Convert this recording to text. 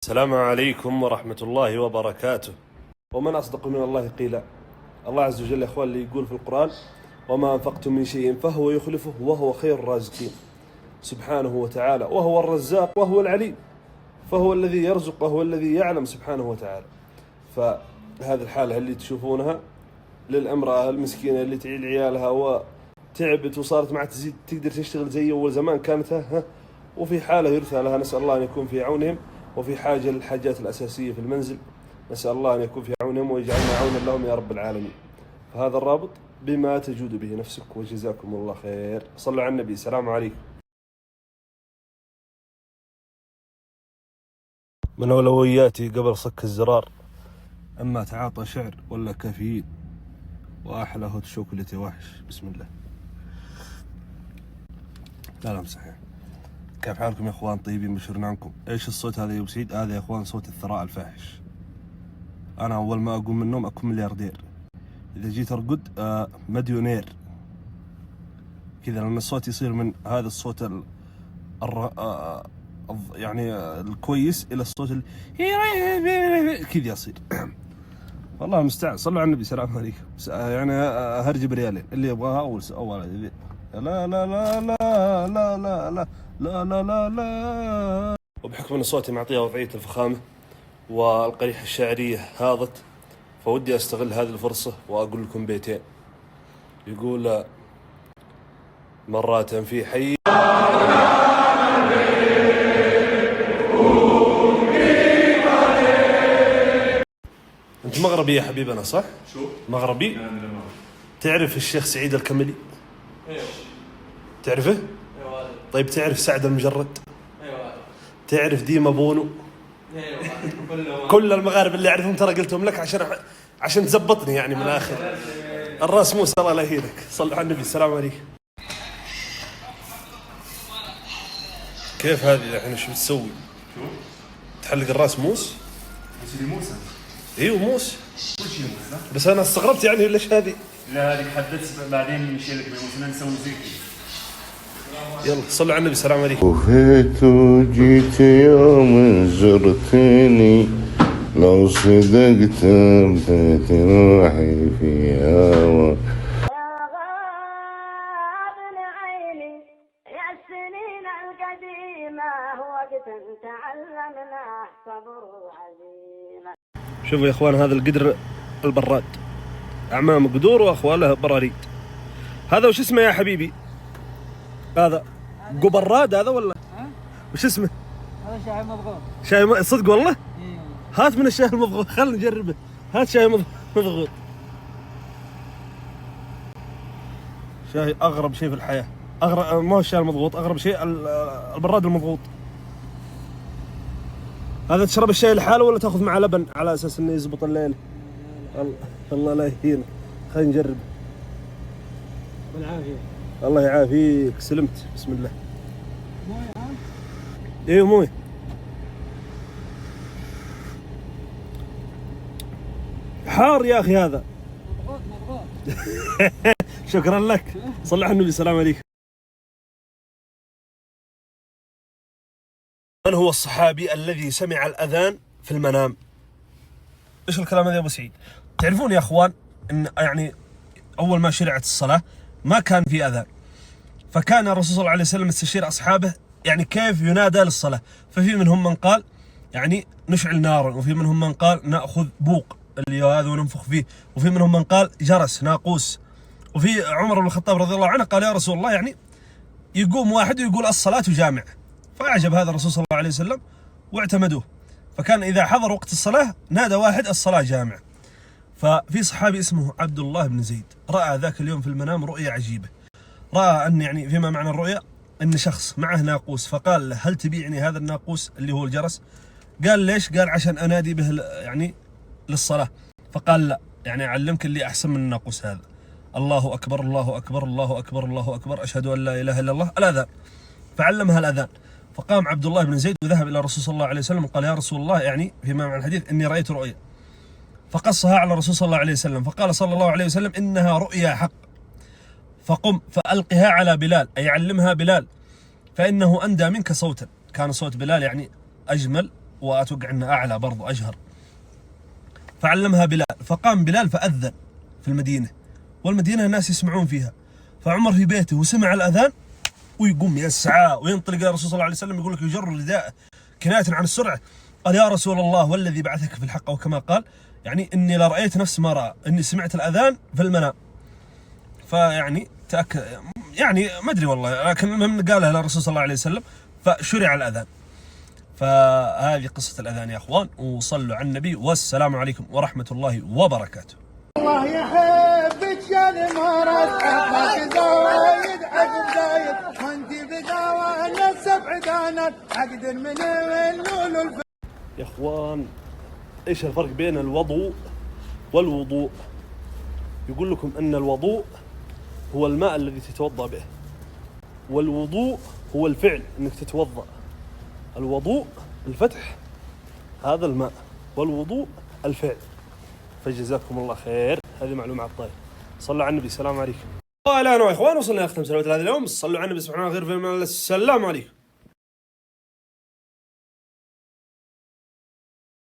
السلام عليكم ورحمة الله وبركاته. ومن أصدق من الله قيلا. الله عز وجل يا إخوان اللي يقول في القرآن: وما أنفقتم من شيء فهو يخلفه وهو خير الرازقين، سبحانه وتعالى، وهو الرزاق وهو العليم، فهو الذي يرزق وهو الذي يعلم سبحانه وتعالى. فهذه الحالة اللي تشوفونها للامرأة المسكينة اللي تعيل عيالها وتعبت وصارت ما عاد تقدر تشتغل زي أول زمان كانت، وفي حالة يرثى لها، نسأل الله أن يكون في عونهم، وفي حاجة للحاجات الأساسية في المنزل، نسأل الله أن يكون في عونهم ويجعلنا عونا لهم يا رب العالمين. فهذا الرابط بما تجود به نفسك، وجزاكم الله خير. صلوا على النبي. السلام عليكم. من أولوياتي قبل صك الزرار: أما تعاطى شعر ولا كافيين، وأحلى هوت شوكولاتة وحش. بسم الله. لا صحيح. كيف حالكم يا اخوان؟ طيبين؟ بشرنا عنكم. ايش الصوت هذا يا ابو سعيد؟ هذا يا اخوان صوت الثراء الفاحش. انا اول ما اقوم من النوم اكون ملياردير، اذا جيت ارقد مليونير كذا، لان الصوت يصير من هذا الصوت يعني الكويس الى الصوت كذا يصير. والله المستعان. صلوا على النبي. سلام عليكم. يعني هرج بريالين اللي يبغاها اول لا لا لا لا لا لا لا لا لا لا لا. وبحكم ان صوتي معطيها وضعية الفخامة والقريحة الشعرية هاضت، فودي استغل هذه الفرصة واقول لكم بيتين. يقول: مرات في حي انت مغربي يا حبيبنا صح؟ شو؟ مغربي؟ تعرف الشيخ سعيد الكملي؟ ايش؟ تعرفه؟ ايوه. طيب تعرف سعد المجرد؟ ايوه. تعرف ديما بونو؟ ايوه. كل المغاربة اللي اعرفهم ترى قلتهم لك عشان تزبطني يعني من الاخر. الراس موسى الله لا يهينك. صلوا على النبي. السلام عليكم. كيف هذه الحين شو بتسوي؟ شو؟ تحلق الراس موس؟ يصير موسى؟ ايوه موس. كل شيء موسى؟ بس انا استغربت يعني ليش هذه؟ لا هذيك حدثت بعدين نشيل لك بموسى نسوي زي كذا. يلا صلوا على النبي. السلام عليكم. وفيت وجيت يوم زرتني، لو صدقت ابدت روحي في هوا. يا غابن عيني يا السنين القديمة، وقت تعلمنا صبر وعزيمة. شوفوا يا اخوان هذا القدر البراد، اعمام قدور واخواله براريد. هذا وش اسمه يا حبيبي؟ هذا قبراد هذا ولا؟ وش اسمه؟ هذا شاي مضغوط. شاي صدق والله؟ ايوه. هات من الشاي المضغوط، خلنا نجربه. هات شاي مضغوط. شاي اغرب شيء في الحياة. اغرب ما هو الشاي المضغوط، اغرب شيء البراد المضغوط. هذا تشرب الشاي لحاله ولا تاخذ معه لبن على اساس انه يزبط الليل؟ الله لا يهينك. خلينا نجرب. بالعافية. الله يعافيك. سلمت. بسم الله. مويه ها؟ ايوه مويه. حار يا اخي هذا. مضغوط. شكرا لك. صلى على النبي. السلام عليكم. من هو الصحابي الذي سمع الأذان في المنام؟ إيش الكلام هذا يا أبو سعيد؟ تعرفون يا أخوان إن يعني أول ما شرعت الصلاة ما كان في أذان، فكان الرسول صلى الله عليه وسلم يستشير أصحابه يعني كيف ينادى للصلاة. ففي منهم من قال يعني نشعل نارا، وفي منهم من قال نأخذ بوق اللي هذا وننفخ فيه، وفي منهم من قال جرس ناقوس. وفي عمر بن الخطاب رضي الله عنه قال: يا رسول الله يعني يقوم واحد ويقول الصلاة جامعة. فأعجب هذا الرسول صلى الله عليه وسلم واعتمدوه، فكان إذا حضر وقت الصلاة نادى واحد الصلاة جامعة. ففي صحابي اسمه عبد الله بن زيد رأى ذاك اليوم في المنام رؤية عجيبة. رأى أن يعني فيما معنى الرؤية أن شخص معه ناقوس، فقال له: هل تبيعني هذا الناقوس اللي هو الجرس؟ قال: ليش؟ قال: عشان أنادي به يعني للصلاة. فقال: لا، يعني أعلمك اللي أحسن من الناقوس هذا. الله أكبر الله أكبر الله أكبر الله أكبر أشهد أن لا إله إلا الله، الأذان. فعلمها الأذان. فقام عبد الله بن زيد وذهب إلى الرسول صلى الله عليه وسلم وقال: يا رسول الله يعني فيما معنى الحديث إني رأيت رؤيا. فقصها على الرسول صلى الله عليه وسلم، فقال صلى الله عليه وسلم: إنها رؤيا حق، فقم فألقها على بلال، أي علمها بلال، فإنه أندى منك صوتا. كان صوت بلال يعني أجمل وأتوقع أنه أعلى برضو أجهر. فعلمها بلال، فقام بلال فأذن في المدينة، والمدينة الناس يسمعون فيها. فعمر في بيته وسمع الأذان ويقوم يسعى وينطلق إلى الرسول صلى الله عليه وسلم، يقول لك يجر رداءه كناية عن السرعة. قال يا رسول الله والذي بعثك في الحق، أو كما قال يعني إني لرأيت نفس ما رأى، إني سمعت الأذان في المنام. فيعني تأكد يعني ما أدري والله، لكن المهم قالها للرسول صلى الله عليه وسلم فشرع الأذان. فهذه قصة الأذان يا أخوان، وصلوا على النبي، والسلام عليكم ورحمة الله وبركاته. الله يحبك يا الإمارات، حبك زايد عقب زايد، وانت بداوانا 7 دانات عقد من اللول. يا أخوان إيش الفرق بين الوضوء والوضوء؟ يقول لكم أن الوضوء هو الماء الذي تتوضأ به، والوضوء هو الفعل أنك تتوضأ. الوضوء الفتح هذا الماء، والوضوء الفعل. فجزاكم الله خير، هذه معلومة على الطاير. صلوا على النبي، السلام عليكم. والآن يا إخوان وصلنا أختم سلوات هذا اليوم. صلوا على النبي سبحانه وتعالى، غير في السلام عليكم.